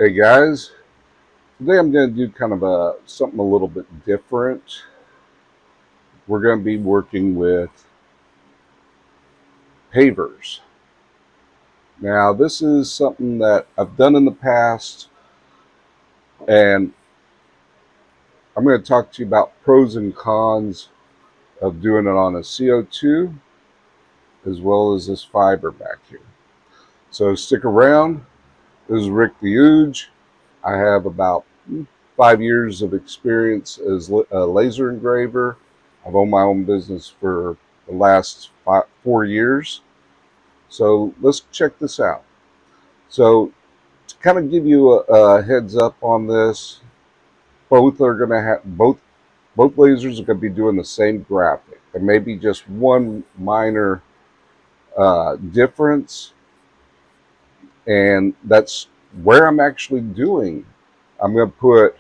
Hey guys, today I'm going to do kind of something a little bit different. We're going to be working with pavers. Now this is something that I've done in the past, and I'm going to talk to you about pros and cons of doing it on a CO2 as well as this fiber back here. So stick around. This is Rick the Huge. I have about 5 years of experience as a laser engraver. I've owned my own business for the last 4 years. So let's check this out. So to kind of give you a heads up on this, both are going to have both lasers are going to be doing the same graphic. There may be just one minor difference, and that's where I'm actually doing. I'm going to put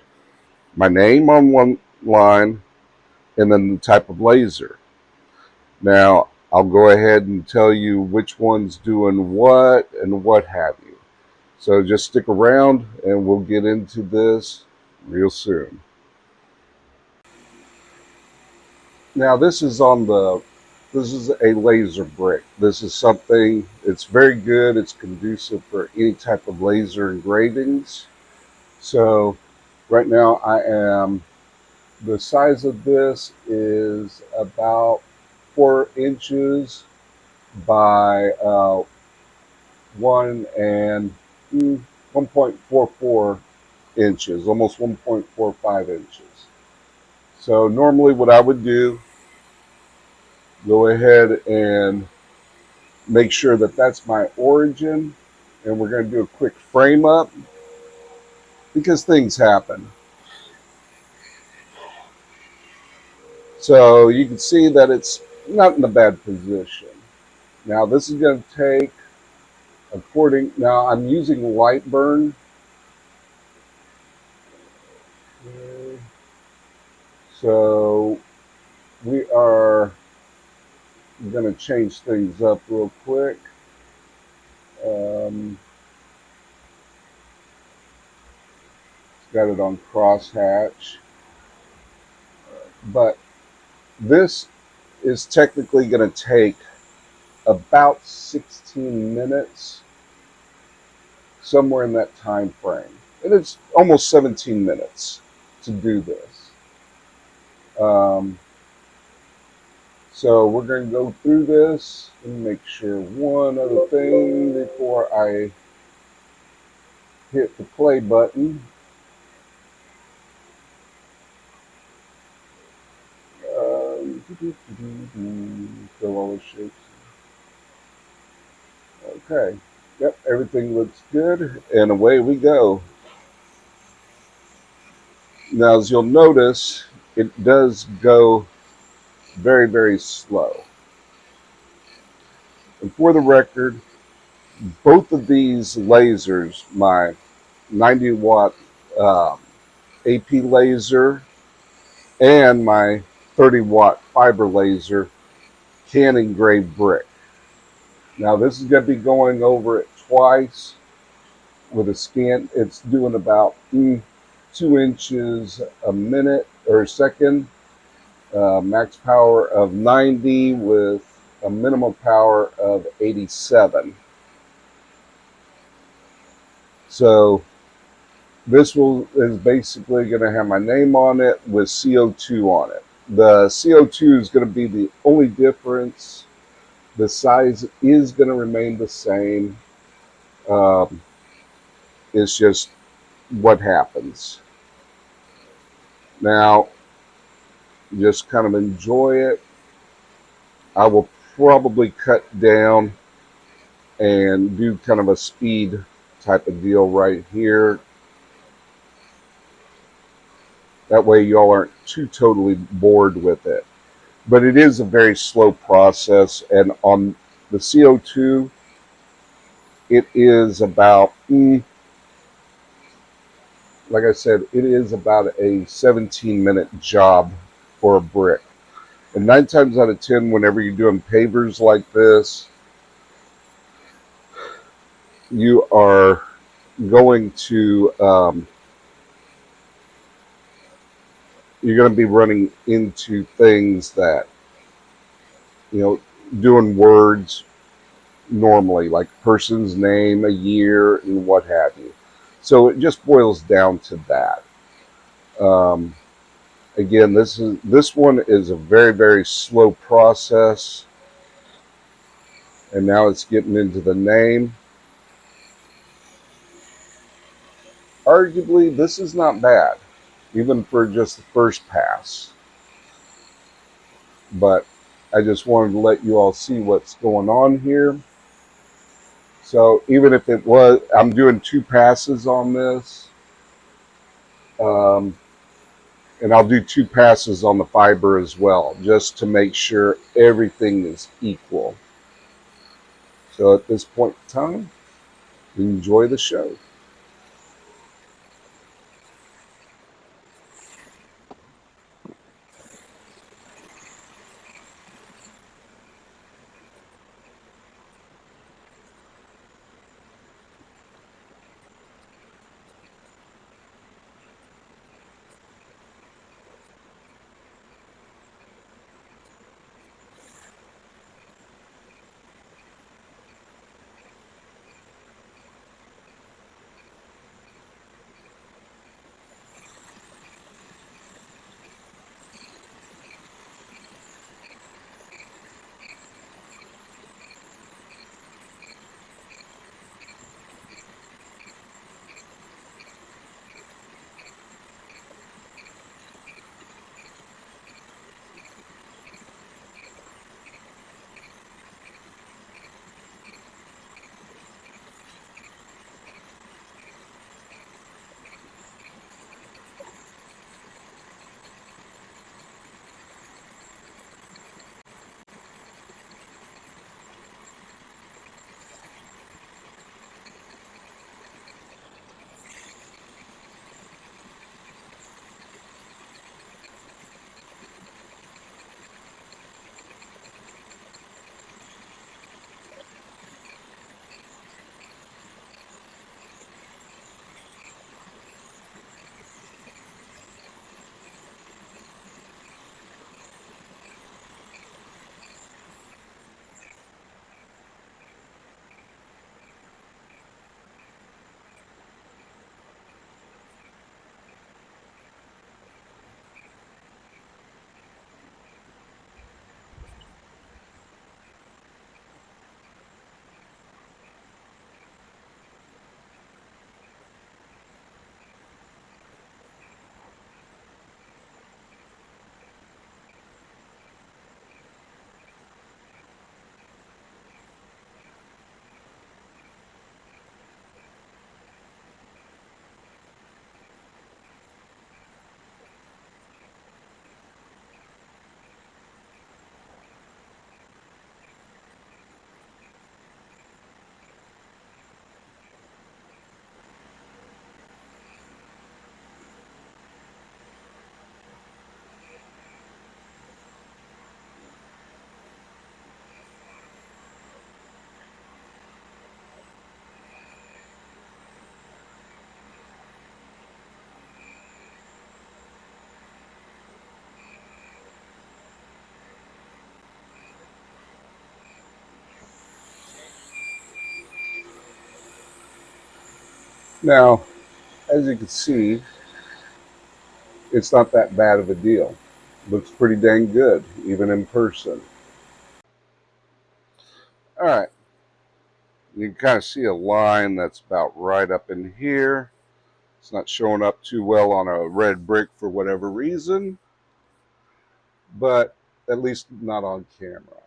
my name on one line and then the type of laser. Now, I'll go ahead and tell you which one's doing what and what have you. So just stick around and we'll get into this real soon. Now, this is a laser brick. This is something, it's very good. It's conducive for any type of laser engravings. So right now the size of this is about 4 inches by 1.44 inches, almost 1.45 inches. So normally what I would do, go ahead and make sure that that's my origin, and we're going to do a quick frame up because things happen. So you can see that it's not in a bad position. Now this is going to take now I'm using light burn. So we are going to change things up real quick. Got it on crosshatch. But this is technically going to take about 16 minutes, somewhere in that time frame. And it's almost 17 minutes to do this. So we're going to go through this and make sure one other thing before I hit the play button. Fill all the shapes. Okay. Yep, everything looks good, and away we go. Now, as you'll notice, it does go very, very slow. And for the record, both of these lasers, my 90 watt AP laser and my 30 watt fiber laser, can engrave brick. Now this is going to be going over it twice with a scan. It's doing about 2 inches a minute or a second, max power of 90 with a minimum power of 87. So this is basically going to have my name on it with CO2 on it. The CO2 is going to be the only difference. The size is going to remain the same. It's just what happens. Now, just kind of enjoy it. I will probably cut down and do kind of a speed type of deal right here. That way y'all aren't too totally bored with it. But it is a very slow process, and on the CO2, it is about, like I said, it is about a 17-minute job for a brick. And 9 times out of 10, whenever you're doing pavers like this, you're going to you're going to be running into things that, you know, doing words normally, like person's name, a year, and what have you. So it just boils down to that. Um, Again, this one is a very slow process, and now it's getting into the name. Arguably, this is not bad, even for just the first pass. But I just wanted to let you all see what's going on here. So even if it was, I'm doing 2 passes on this, um, and I'll do 2 passes on the fiber as well, just to make sure everything is equal. So at this point in time, enjoy the show. Now, as you can see, it's not that bad of a deal. Looks pretty dang good, even in person. All right, you can kind of see a line that's about right up in here. It's not showing up too well on a red brick for whatever reason, but at least not on camera.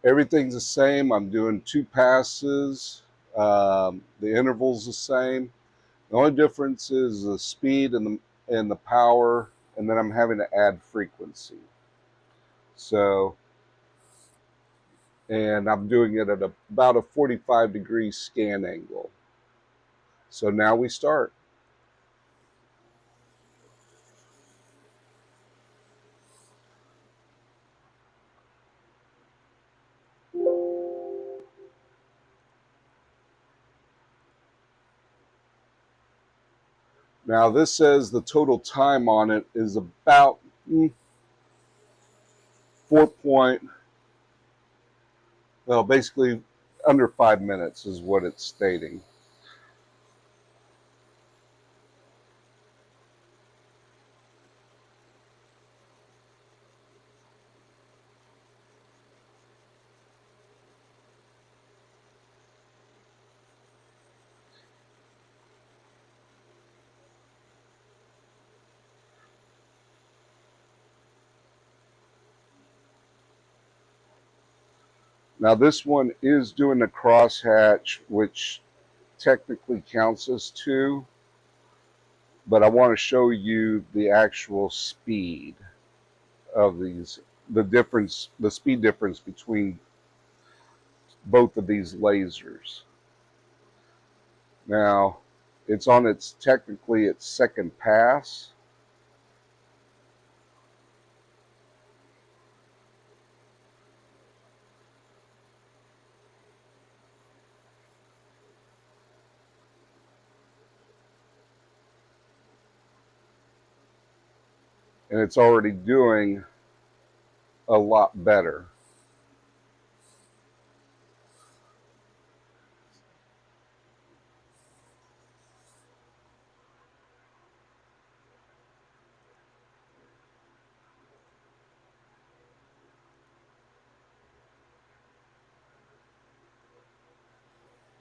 Everything's the same. I'm doing 2 passes. The interval's the same. The only difference is the speed and the power, and then I'm having to add frequency. So, and I'm doing it at about a 45-degree scan angle. So now we start. Now this says the total time on it is about 4 point, well, basically under 5 minutes is what it's stating. Now this one is doing the crosshatch, which technically counts as 2, but I want to show you the actual speed of these, the speed difference between both of these lasers. Now, it's on technically its second pass. And it's already doing a lot better.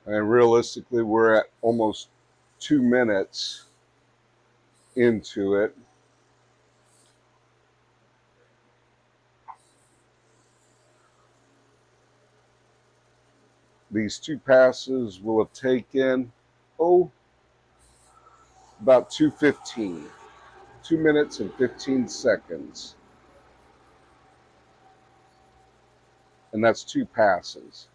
And realistically, we're at almost 2 minutes into it. These 2 passes will have taken, about 2:15. 2 minutes and 15 seconds. And that's 2 passes.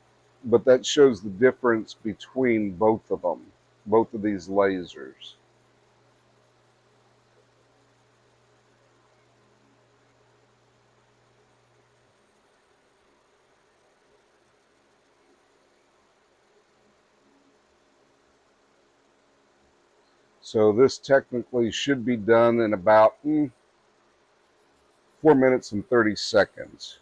But that shows the difference between both of them, both of these lasers. So this technically should be done in about 4 minutes and 30 seconds.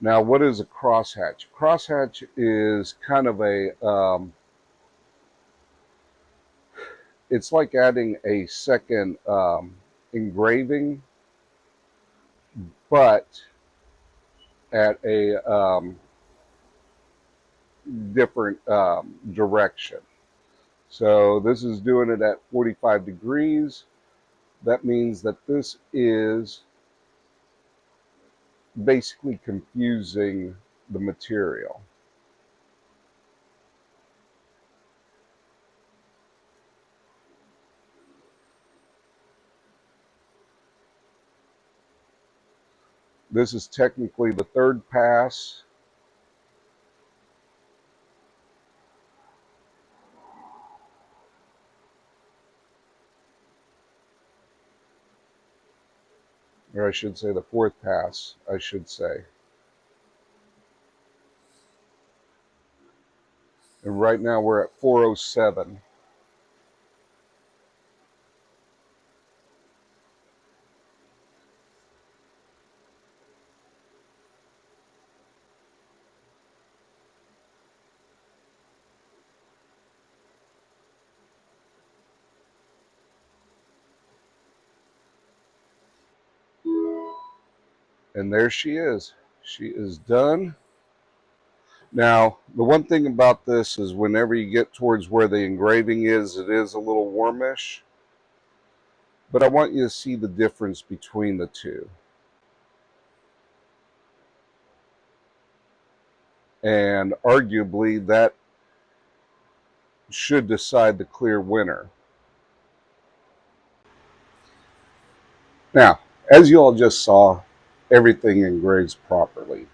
Now, what is a crosshatch? Crosshatch is kind of it's like adding a second engraving, but at a different direction. So this is doing it at 45 degrees. That means that this is basically confusing the material. This is technically the 3rd pass. Or I should say the 4th pass, I should say. And right now we're at 4:07. And there she is. She is done. Now, the one thing about this is whenever you get towards where the engraving is, it is a little warmish. But I want you to see the difference between the two. And arguably that should decide the clear winner. Now, as you all just saw, everything engraves properly.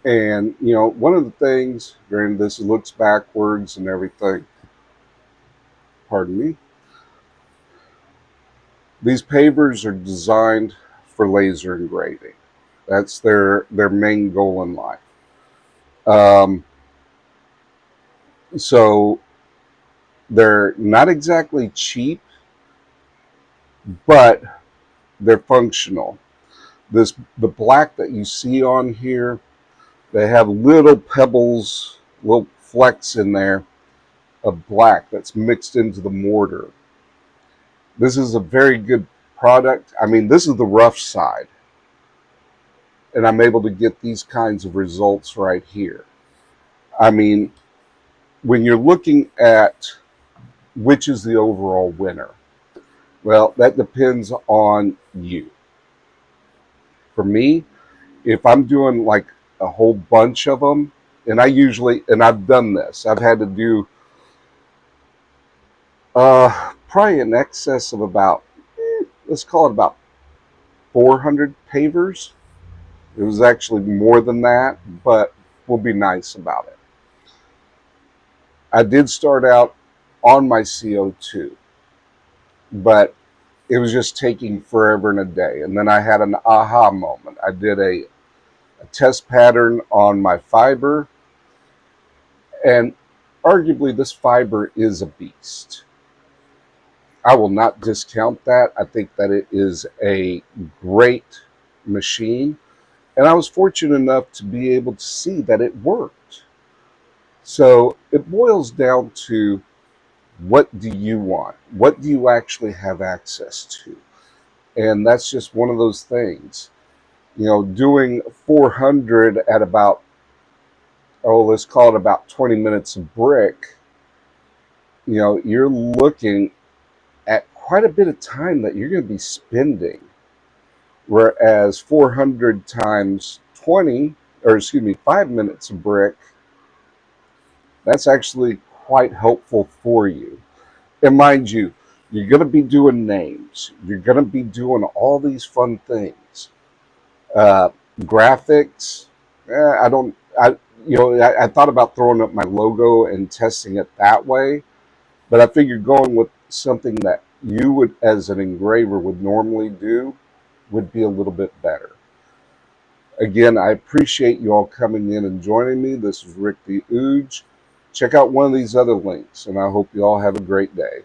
And, you know, one of the things, during this looks backwards and everything, pardon me. These pavers are designed for laser engraving. That's their main goal in life. So they're not exactly cheap, but they're functional. The black that you see on here, they have little pebbles, little flecks in there of black that's mixed into the mortar. This is a very good product. I mean, this is the rough side, and I'm able to get these kinds of results right here. I mean, when you're looking at which is the overall winner, well, that depends on you. For me, if I'm doing like a whole bunch of them, and I've done this, I've had to do probably in excess of about, let's call it about 400 pavers. It was actually more than that, but we'll be nice about it. I did start out on my CO2, but it was just taking forever and a day. And then I had an aha moment. I did a test pattern on my fiber, and arguably this fiber is a beast. I will not discount that. I think that it is a great machine, and I was fortunate enough to be able to see that it worked. So it boils down to, what do you want? What do you actually have access to? And that's just one of those things. You know, doing 400 at about, oh, let's call it about 20 minutes a brick, you know, you're looking at quite a bit of time that you're going to be spending. Whereas 400 times 20, or excuse me, 5 minutes a brick, that's actually quite helpful for you. And mind you, you're going to be doing names. You're going to be doing all these fun things. Graphics, I thought about throwing up my logo and testing it that way, but I figured going with something that you would, as an engraver, would normally do would be a little bit better. Again, I appreciate you all coming in and joining me. This is Rick the Ooge. Check out one of these other links, and I hope you all have a great day.